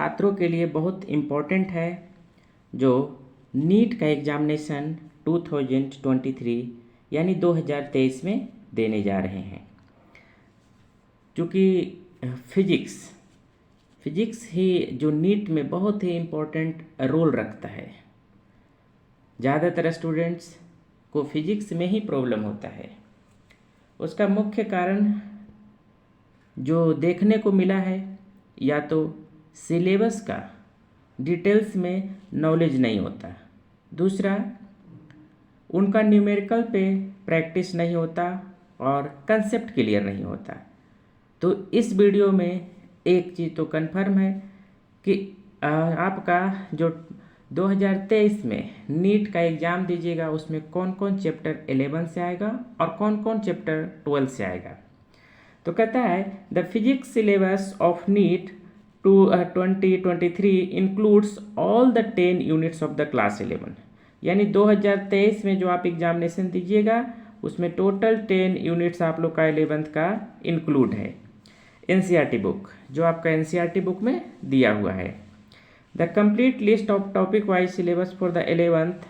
छात्रों के लिए बहुत इम्पोर्टेंट है जो नीट का एग्ज़ामिनेशन 2023 यानी 2023 में देने जा रहे हैं। क्योंकि फिजिक्स ही जो नीट में बहुत ही इम्पोर्टेंट रोल रखता है। ज़्यादातर स्टूडेंट्स को फिजिक्स में ही प्रॉब्लम होता है। उसका मुख्य कारण जो देखने को मिला है, या तो सिलेबस का डिटेल्स में नॉलेज नहीं होता, दूसरा उनका न्यूमेरिकल पे प्रैक्टिस नहीं होता और कंसेप्ट क्लियर नहीं होता। तो इस वीडियो में एक चीज़ तो कन्फर्म है कि आपका जो 2023 में नीट का एग्ज़ाम दीजिएगा उसमें कौन कौन चैप्टर 11 से आएगा और कौन कौन चैप्टर 12 से आएगा। तो कहता है the physics syllabus of NEET 2023 includes all the 10 units of the class 11। यानी 2023 में जो आप एग्जामिनेशन दीजिएगा उसमें टोटल 10 यूनिट्स आप लोग का 11th का इंक्लूड है। एनसीईआरटी बुक जो आपका एनसीईआरटी बुक में दिया हुआ है। The complete list of topic wise syllabus for the 11th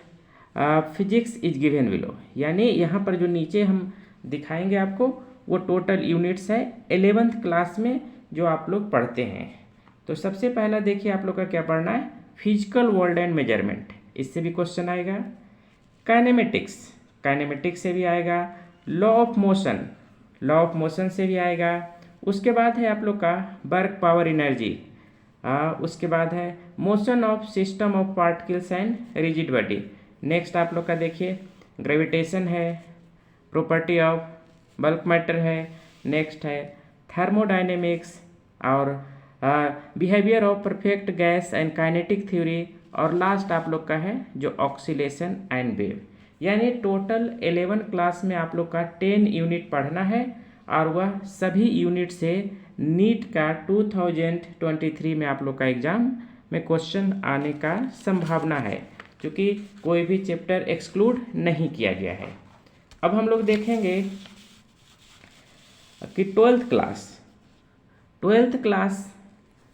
physics is given below. यानी यहाँ पर जो नीचे हम दिखाएंगे आपको वो टोटल यूनिट्स है 11th क्लास में जो आप लोग पढ़ते हैं। तो सबसे पहला देखिए आप लोग का क्या पढ़ना है, फिजिकल वर्ल्ड एंड मेजरमेंट, इससे भी क्वेश्चन आएगा। काइनेमेटिक्स से भी आएगा। लॉ ऑफ मोशन से भी आएगा। उसके बाद है आप लोग का वर्क पावर एनर्जी। उसके बाद है motion of system of particles and rigid body. Next आप लोग का देखिए ग्रेविटेशन है, प्रॉपर्टी ऑफ बल्क मैटर है, नेक्स्ट है थर्मोडायनेमिक्स और behaviour of perfect gas and kinetic theory, और लास्ट आप लोग का है जो ऑक्सीलेशन एंड वेव। यानी टोटल 11 क्लास में आप लोग का 10 यूनिट पढ़ना है और वह सभी यूनिट से नीट का 2023 में आप लोग का एग्जाम में क्वेश्चन आने का संभावना है, क्योंकि कोई भी चैप्टर एक्सक्लूड नहीं किया गया है। अब हम लोग देखेंगे कि 12th क्लास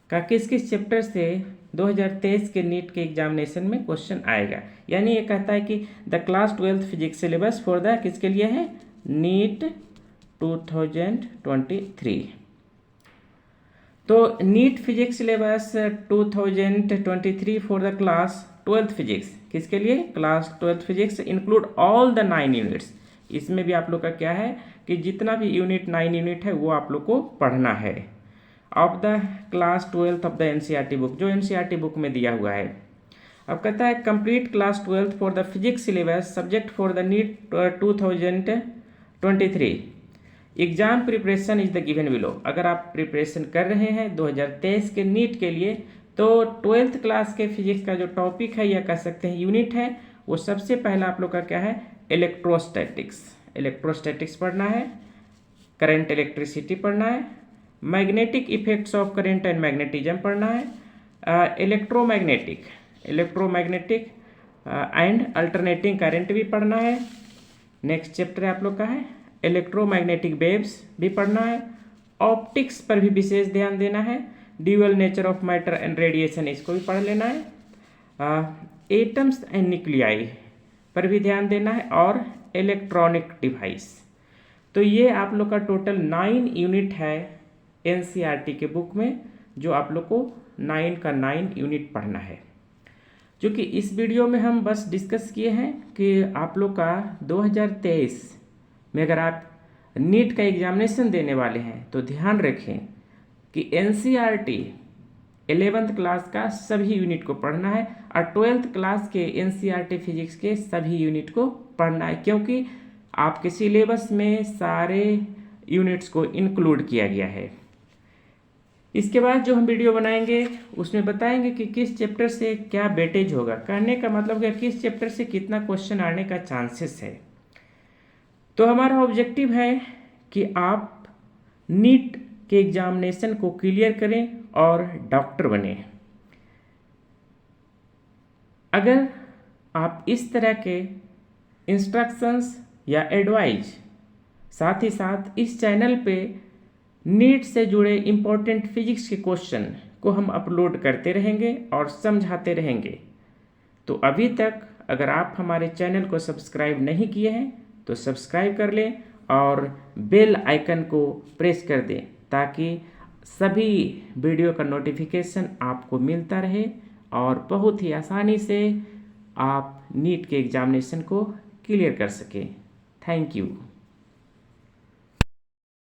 का किस किस चैप्टर से 2023 के नीट के एग्जामिनेशन में क्वेश्चन आएगा। यानी ये कहता है कि the class 12th physics syllabus for the किसके लिए है, नीट 2023। तो NEET physics syllabus 2023 for the class 12th physics किसके लिए, class 12th physics include all the 9 units. इसमें भी आप लोग का क्या है कि जितना भी यूनिट 9 यूनिट है वो आप लोग को पढ़ना है of the class 12th of the NCERT book, जो एनसीईआरटी बुक में दिया हुआ है। अब कहता है complete class 12th for the physics syllabus subject for the NEET 2023 exam preparation is the given below. अगर आप प्रिपरेशन कर रहे हैं 2023 के नीट के लिए तो 12th क्लास के फिजिक्स का जो टॉपिक है या कह सकते हैं यूनिट है, वो सबसे पहला आप लोग का क्या है, इलेक्ट्रोस्टैटिक्स पढ़ना है, करंट इलेक्ट्रिसिटी पढ़ना है, magnetic effects of current and magnetism पढ़ना है, इलेक्ट्रोमैग्नेटिक एंड अल्टरनेटिंग करंट भी पढ़ना है। नेक्स्ट चैप्टर आप लोग का है इलेक्ट्रोमैग्नेटिक वेव्स भी पढ़ना है। ऑप्टिक्स पर भी विशेष ध्यान देना है। Dual nature of matter and radiation इसको भी पढ़ लेना है। एटम्स एंड न्यूक्लियाई पर भी ध्यान देना है और इलेक्ट्रॉनिक डिवाइस। तो ये आप लोग का टोटल 9 यूनिट है एनसीईआरटी के बुक में, जो आप लोग को 9 का 9 यूनिट पढ़ना है। क्योंकि इस वीडियो में हम बस डिस्कस किए हैं कि आप लोग का 2023 में अगर आप नीट का एग्जामिनेशन देने वाले हैं तो ध्यान रखें कि एनसीईआरटी 11th क्लास का सभी यूनिट को पढ़ना है और 12th क्लास के एनसीईआरटी फिजिक्स के सभी यूनिट को पढ़ना है, क्योंकि आपके सिलेबस में सारे यूनिट्स को इंक्लूड किया गया है। इसके बाद जो हम वीडियो बनाएंगे उसमें बताएंगे कि किस चैप्टर से क्या वेटेज होगा। कहने का मतलब है किस चैप्टर से कितना क्वेश्चन आने का चांसेस है। तो हमारा ऑब्जेक्टिव है कि आप नीट के एग्जामिनेशन को क्लियर करें और डॉक्टर बने। अगर आप इस तरह के इंस्ट्रक्शंस या एडवाइस, साथ ही साथ इस चैनल पे नीट से जुड़े इम्पोर्टेंट फिजिक्स के क्वेश्चन को हम अपलोड करते रहेंगे और समझाते रहेंगे। तो अभी तक अगर आप हमारे चैनल को सब्सक्राइब नहीं किए हैं तो सब्सक्राइब कर लें और बेल आइकन को प्रेस कर दें ताकि सभी वीडियो का नोटिफिकेशन आपको मिलता रहे और बहुत ही आसानी से आप नीट के एग्जामिनेशन को क्लियर कर सकें। Thank you.